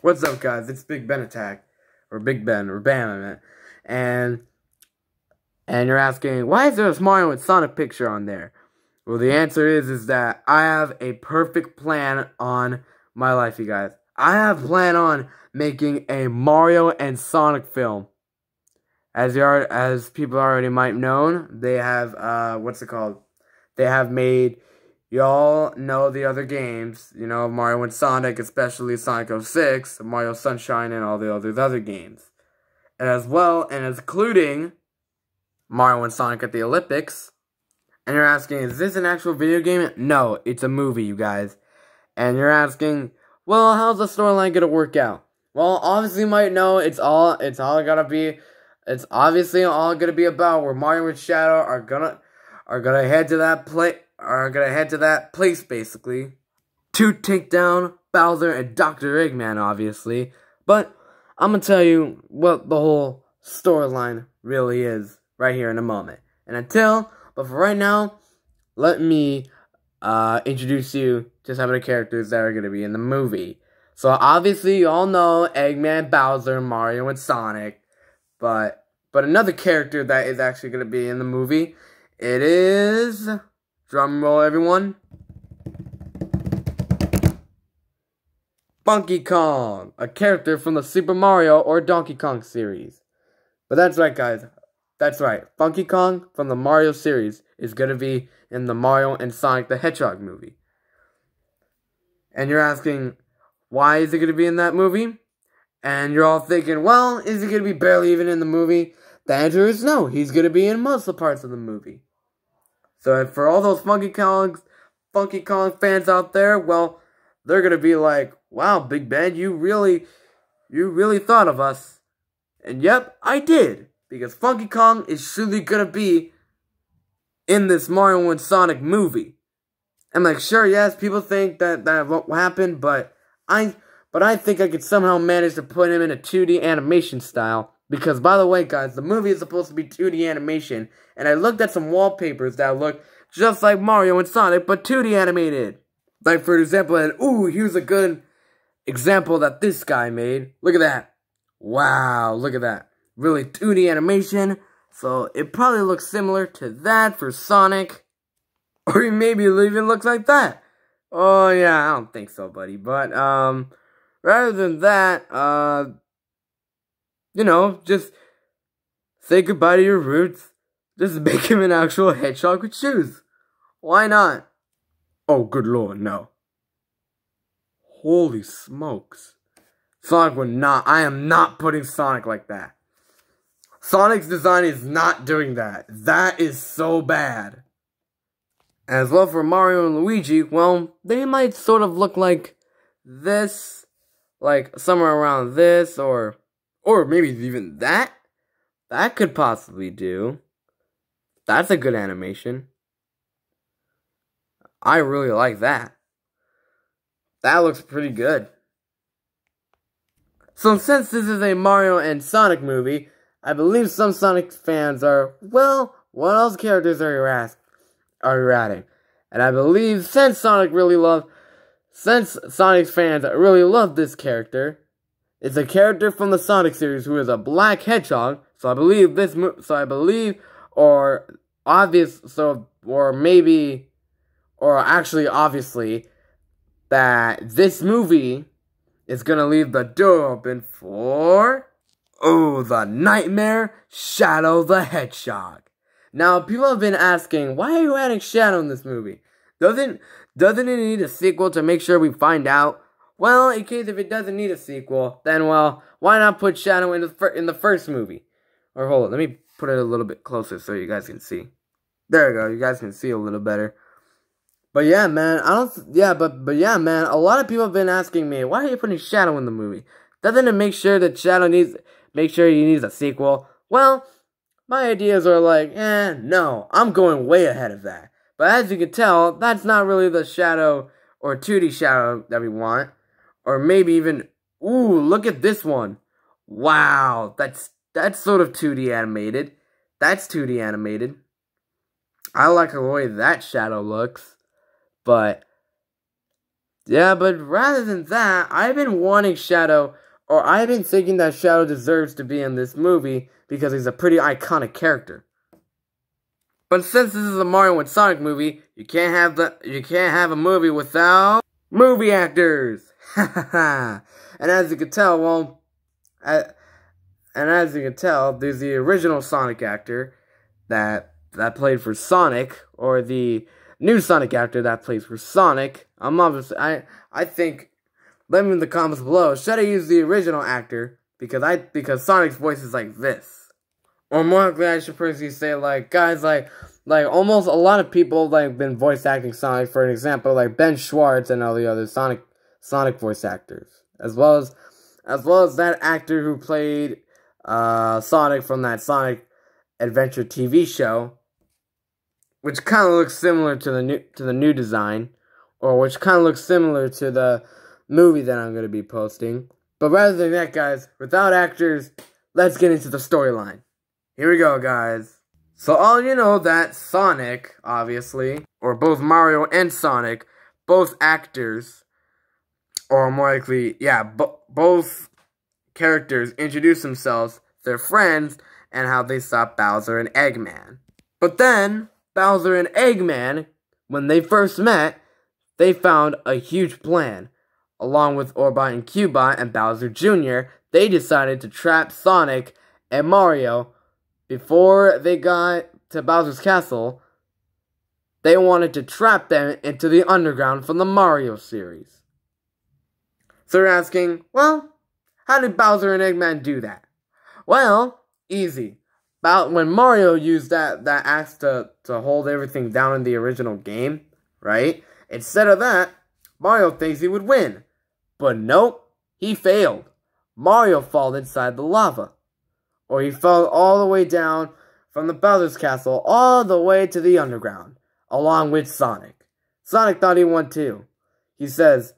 What's up, guys? It's Big Ben Attack, or Big Ben, or Bam, I meant. And you're asking, why is there a Mario and Sonic picture on there? Well, the answer is that I have a perfect plan on my life, you guys. I have a plan on making a Mario and Sonic film. As people already might know, they have, what's it called? They have made, y'all know the other games, you know, Mario and Sonic, especially Sonic 06, Mario Sunshine, and all the other games. And as well, and including Mario and Sonic at the Olympics. And you're asking, is this an actual video game? No, it's a movie, you guys. And you're asking, well, how's the storyline gonna work out? Well, obviously you might know it's obviously all gonna be about where Mario and Shadow are gonna head to that place basically to take down Bowser and Dr. Eggman, obviously. But I'm gonna tell you what the whole storyline really is right here in a moment. But for right now, let me introduce you to some of the characters that are gonna be in the movie. So obviously you all know Eggman, Bowser, Mario, and Sonic. But another character that is actually gonna be in the movie, it is, drum roll everyone, Funky Kong, a character from the Super Mario or Donkey Kong series. But that's right, guys. That's right. Funky Kong from the Mario series is going to be in the Mario and Sonic the Hedgehog movie. And you're asking, why is he going to be in that movie? And you're all thinking, well, is he going to be barely even in the movie? The answer is no. He's going to be in most of the parts of the movie. So for all those Funky Kong fans out there, well, they're going to be like, wow, Big Ben, you really thought of us. And yep, I did. Because Funky Kong is surely going to be in this Mario and Sonic movie. I'm like, sure, yes, people think that won't happen, but I think I could somehow manage to put him in a 2D animation style. Because, by the way, guys, the movie is supposed to be 2D animation. And I looked at some wallpapers that look just like Mario and Sonic, but 2D animated. Like, for example, here's a good example that this guy made. Look at that. Wow, look at that. Really 2D animation. So, it probably looks similar to that for Sonic. Or maybe it even looks like that. Oh, yeah, I don't think so, buddy. But, rather than that, you know, just say goodbye to your roots. Just make him an actual hedgehog with shoes. Why not? Oh, good lord, no. Holy smokes. Sonic would not. I am not putting Sonic like that. Sonic's design is not doing that. That is so bad. As well for Mario and Luigi, well, they might sort of look like this. Like somewhere around this, or maybe even that. That could possibly do. That's a good animation. I really like that. That looks pretty good. So since this is a Mario and Sonic movie, I believe some Sonic fans are, well, what else characters are you adding? And I believe since Sonic's fans really love this character, it's a character from the Sonic series who is a black hedgehog. So I believe obviously, that this movie is gonna leave the door open for, the Nightmare Shadow the Hedgehog. Now, people have been asking, why are you adding Shadow in this movie? Doesn't it need a sequel to make sure we find out? Well, in case if it doesn't need a sequel, then, well, why not put Shadow in the first movie? Or hold on, let me put it a little bit closer so you guys can see. There we go, you guys can see a little better. But yeah, man, man, a lot of people have been asking me, why are you putting Shadow in the movie? Doesn't it make sure that Shadow needs a sequel? Well, my ideas are like, no, I'm going way ahead of that. But as you can tell, that's not really the Shadow or 2D Shadow that we want. Or maybe even, look at this one. Wow, that's sort of 2D animated. That's 2D animated. I like the way that Shadow looks. But Yeah, but rather than that, I've been wanting Shadow, or I've been thinking that Shadow deserves to be in this movie because he's a pretty iconic character. But since this is a Mario and Sonic movie, you can't have a movie without movie actors. And as you can tell, there's the original Sonic actor that played for Sonic, or the new Sonic actor that plays for Sonic. I think, let me in the comments below. Should I use the original actor because Sonic's voice is like this? Or more likely, I should personally say, like, guys, like almost a lot of people, like, been voice acting Sonic, for an example, like Ben Schwartz and all the other Sonic voice actors. As well as that actor who played, Sonic from that Sonic Adventure TV show, which kind of looks similar to the new design, or which kind of looks similar to the movie that I'm going to be posting. But rather than that, guys, without actors, let's get into the storyline. Here we go, guys. So all you know that Sonic, obviously, or both Mario and Sonic, both actors, or more likely, yeah, both characters introduce themselves, their friends, and how they stop Bowser and Eggman. But then, Bowser and Eggman, when they first met, they found a huge plan. Along with Orbot and Cubot and Bowser Jr., they decided to trap Sonic and Mario. Before they got to Bowser's Castle, they wanted to trap them into the underground from the Mario series. So you're asking, well, how did Bowser and Eggman do that? Well, easy. When Mario used that axe to hold everything down in the original game, right? Instead of that, Mario thinks he would win. But nope, he failed. Mario fell inside the lava. Or he fell all the way down from the Bowser's Castle all the way to the underground, along with Sonic. Sonic thought he won too. He says,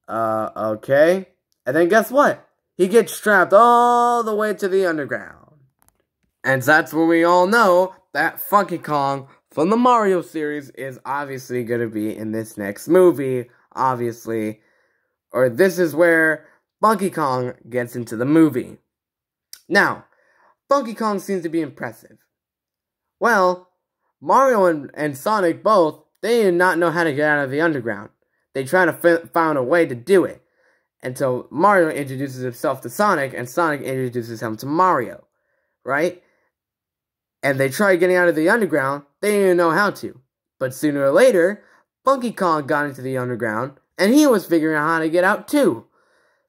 okay. And then guess what? He gets trapped all the way to the underground. And that's where we all know that Funky Kong from the Mario series is obviously going to be in this next movie, obviously. Or this is where Funky Kong gets into the movie. Now, Funky Kong seems to be impressive. Well, Mario and Sonic both, they did not know how to get out of the underground. They tried to find a way to do it. Until Mario introduces himself to Sonic, and Sonic introduces him to Mario. Right? And they tried getting out of the underground, they didn't know how to. But sooner or later, Funky Kong got into the underground, and he was figuring out how to get out too.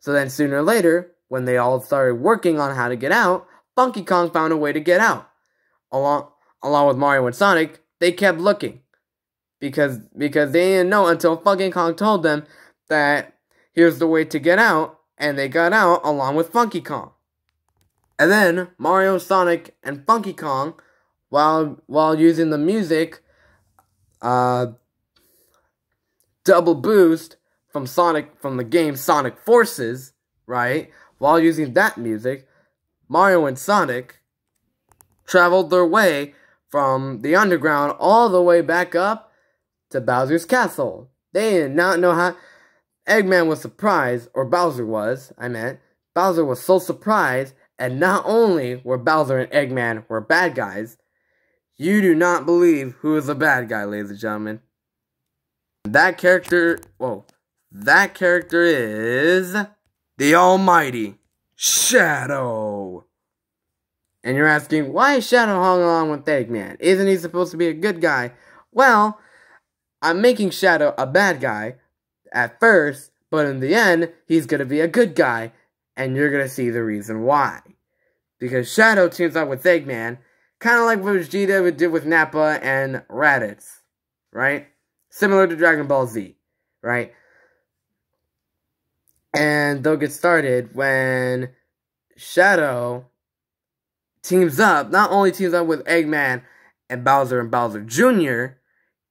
So then sooner or later, when they all started working on how to get out, Funky Kong found a way to get out. Along with Mario and Sonic, they kept looking. Because they didn't know until Funky Kong told them that here's the way to get out, and they got out along with Funky Kong. And then Mario, Sonic, and Funky Kong, while using the music, Double Boost from the game Sonic Forces, right? While using that music, Mario and Sonic traveled their way from the underground all the way back up to Bowser's Castle. They did not know how. Eggman was surprised, or Bowser was, Bowser was so surprised, and not only were Bowser and Eggman were bad guys, you do not believe who is the bad guy, ladies and gentlemen. That character is the almighty Shadow. And you're asking, why is Shadow hung along with Eggman? Isn't he supposed to be a good guy? Well, I'm making Shadow a bad guy at first, but in the end, he's gonna be a good guy, and you're gonna see the reason why. Because Shadow teams up with Eggman, kind of like what Vegeta did with Nappa and Raditz, right? Similar to Dragon Ball Z, right? And they'll get started when Shadow not only teams up with Eggman and Bowser Jr.,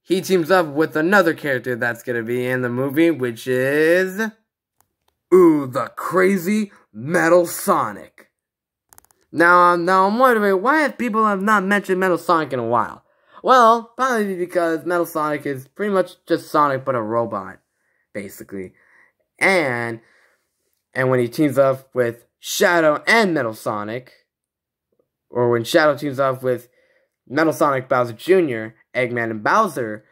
he teams up with another character that's going to be in the movie, which is the crazy Metal Sonic. Now I'm wondering, why have people not mentioned Metal Sonic in a while? Well, probably because Metal Sonic is pretty much just Sonic but a robot. basically. And when he teams up with Shadow and Metal Sonic, or when Shadow teams up with Metal Sonic, Bowser Jr., Eggman, and Bowser,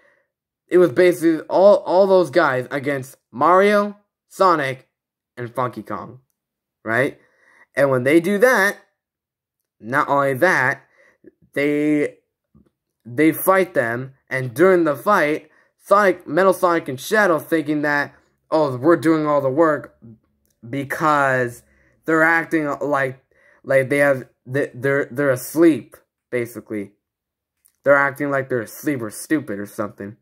it was basically all those guys against Mario, Sonic, and Funky Kong, right? And when they do that, not only that, they fight them, and during the fight, Metal Sonic and Shadow thinking that, oh, we're doing all the work because they're acting like they're asleep, basically. They're acting like they're asleep or stupid or something.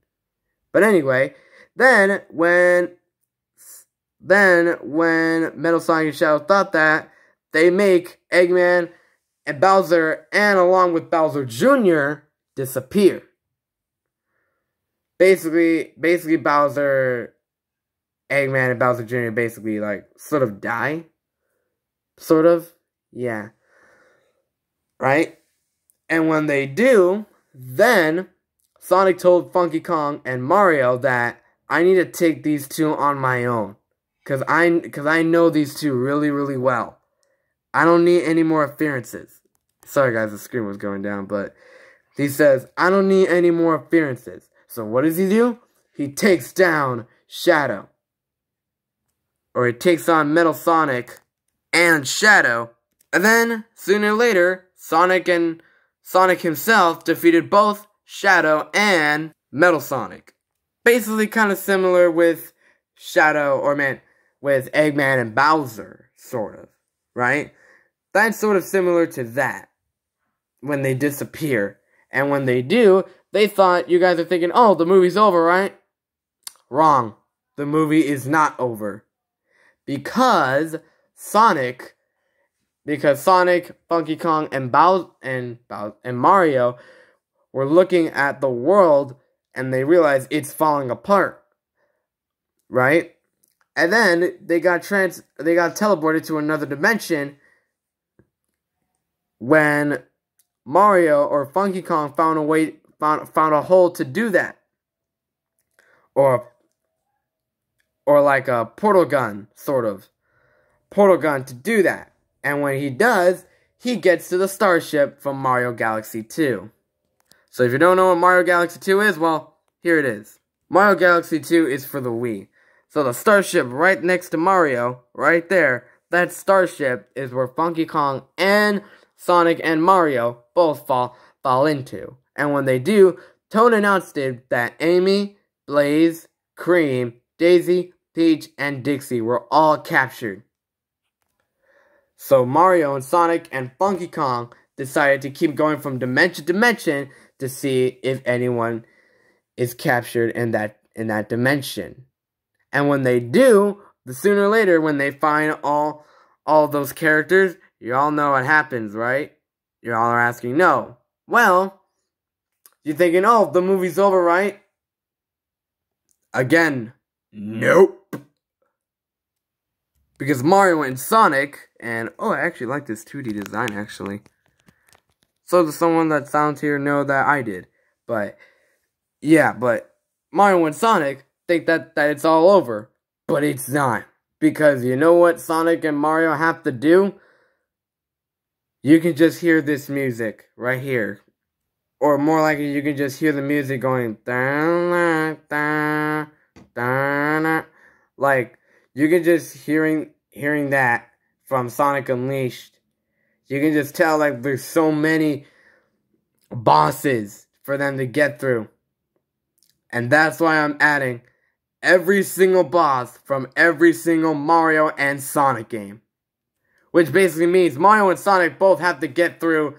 But anyway, then when Metal Sonic and Shadow thought that, they make Eggman and Bowser, and along with Bowser Jr., disappear. Basically Bowser, Eggman, and Bowser Jr. basically, like, sort of die. Sort of. Yeah. Right? And when they do, then Sonic told Funky Kong and Mario that I need to take these two on my own. Because I know these two really, really well. I don't need any more appearances. Sorry guys, the screen was going down, but he says, I don't need any more appearances. So what does he do? He takes down Shadow. Or he takes on Metal Sonic and Shadow. And then, sooner or later, Sonic himself defeated both Shadow and Metal Sonic. Basically kind of similar with with Eggman and Bowser, sort of, right? That's sort of similar to that, when they disappear. And when they do, they thought, you guys are thinking, oh, the movie's over, right? Wrong. The movie is not over. Because Sonic, Funky Kong, and Mario were looking at the world and they realized it's falling apart, right? And then they got teleported to another dimension when Mario or Funky Kong found a hole to do that, or like a portal gun, sort of portal gun to do that. And when he does, he gets to the starship from Mario Galaxy 2. So if you don't know what Mario Galaxy 2 is, well, here it is. Mario Galaxy 2 is for the Wii. So the starship right next to Mario, right there, that starship is where Funky Kong and Sonic and Mario both fall into. And when they do, Toad announced it that Amy, Blaze, Cream, Daisy, Peach, and Dixie were all captured. So Mario and Sonic and Funky Kong decided to keep going from dimension to dimension to see if anyone is captured in that dimension. And when they do, sooner or later, when they find all those characters, you all know what happens, right? You all are asking, no. Well, you're thinking, oh, the movie's over, right? Again, nope. Because Mario and Sonic, and, oh, I actually like this 2D design, actually. So does someone that sounds here know that I did. But, yeah, but Mario and Sonic think that it's all over. But it's not. Because you know what Sonic and Mario have to do? You can just hear this music right here. Or more likely, you can just hear the music going, da, da, da. Like, you can just hearing that from Sonic Unleashed. You can just tell, like, there's so many bosses for them to get through. And that's why I'm adding every single boss from every single Mario and Sonic game. Which basically means Mario and Sonic both have to get through,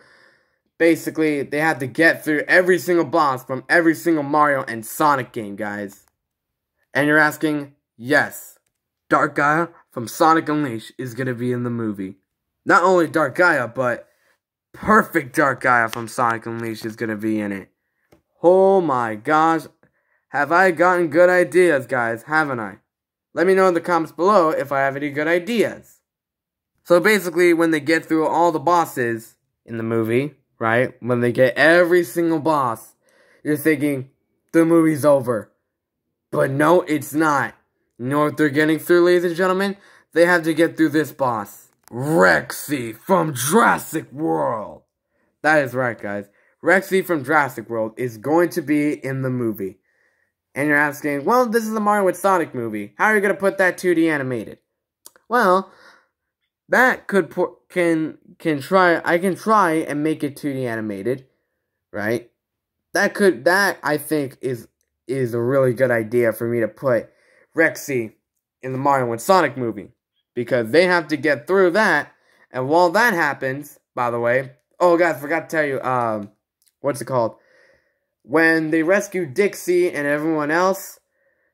basically, they have to get through every single boss from every single Mario and Sonic game, guys. And you're asking, yes, Dark Gaia from Sonic Unleashed is going to be in the movie. Not only Dark Gaia, but Perfect Dark Gaia from Sonic Unleashed is going to be in it. Oh my gosh. Have I gotten good ideas, guys? Haven't I? Let me know in the comments below if I have any good ideas. So basically, when they get through all the bosses in the movie, right? When they get every single boss, you're thinking, the movie's over. But no, it's not. You know what they're getting through, ladies and gentlemen? They have to get through this boss. Rexy from Jurassic World. That is right, guys. Rexy from Jurassic World is going to be in the movie. And you're asking, well, this is a Mario with Sonic movie. How are you going to put that 2D animated? Well, that I can try and make it 2D animated, right? That I think is a really good idea for me to put Rexy in the Mario and Sonic movie, because they have to get through that. And while that happens, by the way, oh guys, forgot to tell you, what's it called? When they rescue Dixie and everyone else,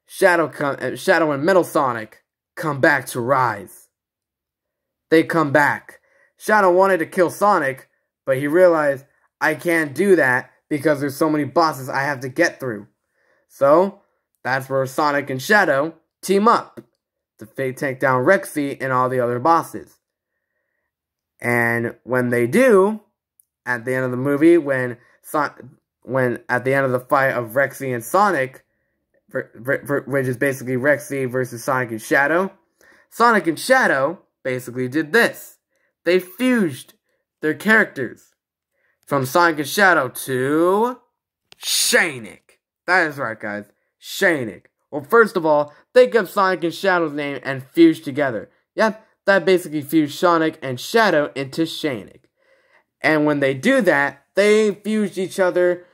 Shadow and Metal Sonic come back to rise. They come back. Shadow wanted to kill Sonic, but he realized, I can't do that because there's so many bosses I have to get through. So, that's where Sonic and Shadow team up to take down Rexy and all the other bosses. And when they do, at the end of the movie, when at the end of the fight of Rexy and Sonic, which is basically Rexy versus Sonic and Shadow basically did this. They fused their characters from Sonic and Shadow to Shanik. That is right, guys. Shanik. Well, first of all, they kept Sonic and Shadow's name and fused together. Yep, that basically fused Sonic and Shadow into Shanik. And when they do that, they fused each other,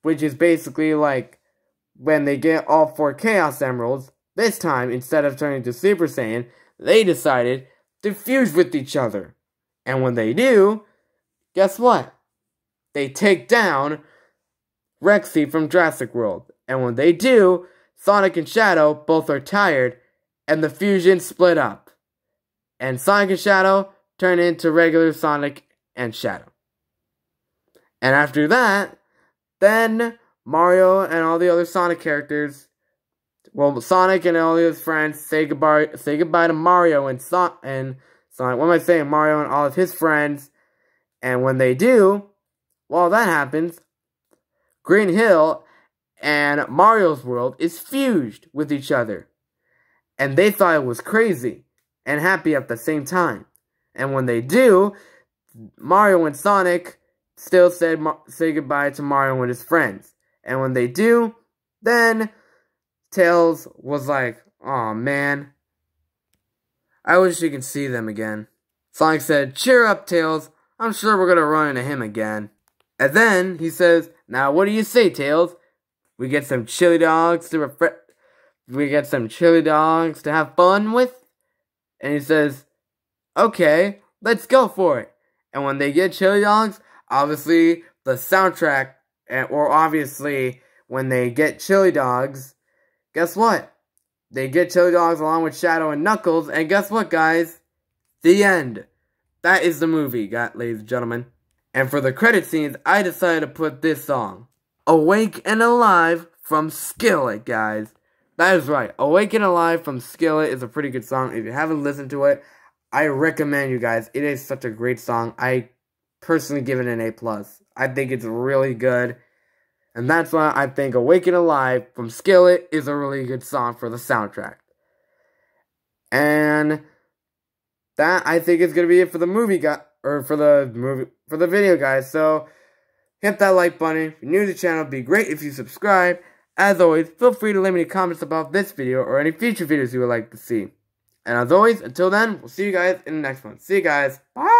which is basically like when they get all 4 Chaos Emeralds. This time, instead of turning to Super Saiyan, they decided to fuse with each other. And when they do, guess what? They take down Rexy from Jurassic World. And when they do, Sonic and Shadow both are tired, and the fusion split up. And Sonic and Shadow turn into regular Sonic and Shadow. And after that, then Mario and all the other Sonic characters, well, Sonic and all his friends say goodbye to Mario and Sonic. What am I saying? Mario and all of his friends. And when they do, while that happens, Green Hill and Mario's world is fused with each other. And they thought it was crazy and happy at the same time. And when they do, Mario and Sonic still say goodbye to Mario and his friends. And when they do, then Tails was like, "Aw, man, I wish you could see them again." Sonic said, "Cheer up, Tails. I'm sure we're gonna run into him again." And then he says, "Now what do you say, Tails? We get some chili dogs to have fun with?" And he says, "Okay, let's go for it." And when they get chili dogs, obviously the soundtrack, or obviously when they get chili dogs, guess what? They get chili dogs along with Shadow and Knuckles, and guess what, guys? The end. That is the movie, ladies and gentlemen. And for the credit scenes, I decided to put this song, Awake and Alive from Skillet, guys. That is right. Awake and Alive from Skillet is a pretty good song. If you haven't listened to it, I recommend you guys. It is such a great song. I personally give it an A+. I think it's really good. And that's why I think Awake and Alive from Skillet is a really good song for the soundtrack. And that, I think, is going to be it for the movie, for the video, guys. So, hit that like button. If you're new to the channel, it'd be great if you subscribe. As always, feel free to leave any comments about this video or any future videos you would like to see. And as always, until then, we'll see you guys in the next one. See you guys. Bye!